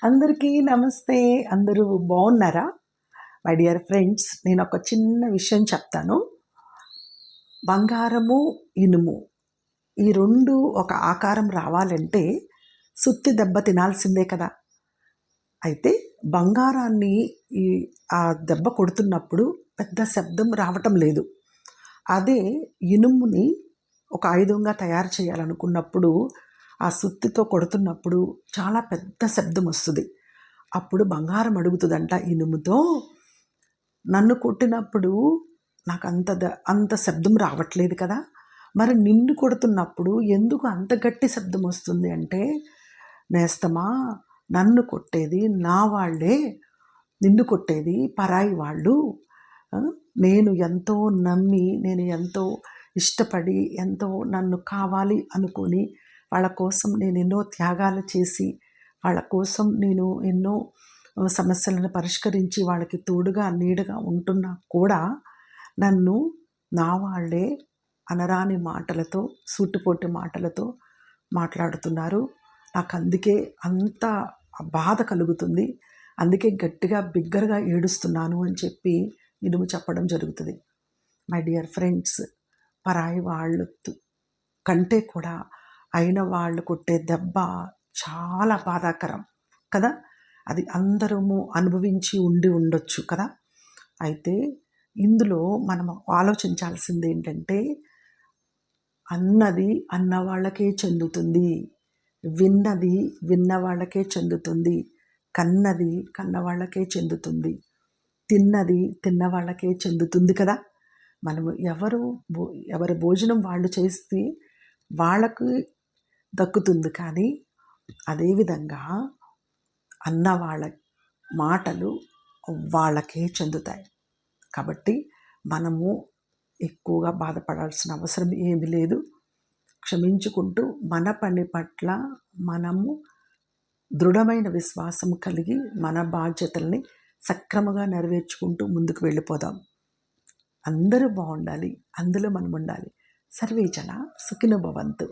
అందరికీ నమస్తే. అందరూ బాగున్నారా? మై డియర్ ఫ్రెండ్స్, నేను ఒక చిన్న విషయం చెప్తాను. బంగారము, ఇనుము ఈ 2 ఒక ఆకారం రావాలంటే సుత్తి దెబ్బ తినాల్సిందే కదా! అయితే బంగారాన్ని ఈ ఆ దెబ్బ కొడుతున్నప్పుడు పెద్ద శబ్దం రావటం లేదు. అదే ఇనుముని ఒక ఆయుధంగా తయారు చేయాలనుకున్నప్పుడు ఆ సుత్తితో కొడుతున్నప్పుడు చాలా పెద్ద శబ్దం వస్తుంది. అప్పుడు బంగారం అడుగుతుందంట ఇనుముతో, నన్ను కొట్టినప్పుడు నాకు అంత శబ్దం రావట్లేదు కదా, మరి నిన్ను కొడుతున్నప్పుడు ఎందుకు అంత గట్టి శబ్దం వస్తుంది అంటే, నేస్తమా, నన్ను కొట్టేది నా వాళ్ళే, నిన్ను కొట్టేది పరాయి వాళ్ళు. నేను ఎంతో నమ్మి, నేను ఎంతో ఇష్టపడి, ఎంతో నన్ను కావాలి అనుకొని వాళ్ళ కోసం నేను ఎన్నో త్యాగాలు చేసి, వాళ్ళ కోసం నేను ఎన్నో సమస్యలను పరిష్కరించి వాళ్ళకి తోడుగా నీడగా ఉంటున్నా కూడా నన్ను నా వాళ్ళే అనరాని మాటలతో, సూటిపోటి మాటలతో మాట్లాడుతున్నారు. నాకు అందుకే అంత బాధ కలుగుతుంది. అందుకే గట్టిగా బిగ్గరగా ఏడుస్తున్నాను అని చెప్పి ఇనుము చెప్పడం జరుగుతుంది. మై డియర్ ఫ్రెండ్స్, పరాయి వాళ్ళు కంటే కూడా అయిన వాళ్ళు కొట్టే దెబ్బ చాలా బాధాకరం కదా. అది అందరము అనుభవించి ఉండొచ్చు కదా. అయితే ఇందులో మనం ఆలోచించాల్సింది ఏంటంటే, అన్నది అన్న వాళ్ళకే చెందుతుంది, విన్నది విన్న వాళ్ళకే చెందుతుంది, కన్నది కన్న వాళ్ళకే చెందుతుంది, తిన్నది తిన్న వాళ్ళకే చెందుతుంది కదా. మనము ఎవరి భోజనం వాళ్ళు చేస్తే వాళ్ళకు దక్కుతుంది. కానీ అదేవిధంగా అన్న వాళ్ళ మాటలు వాళ్ళకే చెందుతాయి. కాబట్టి మనము ఎక్కువగా బాధపడాల్సిన అవసరం ఏమీ లేదు. క్షమించుకుంటూ మన పని పట్ల మనము దృఢమైన విశ్వాసం కలిగి మన బాధ్యతల్ని సక్రమంగా నెరవేర్చుకుంటూ ముందుకు వెళ్ళిపోదాం. అందరూ బాగుండాలి, అందులో మనం ఉండాలి. సర్వే జన సుఖినో భవంతు.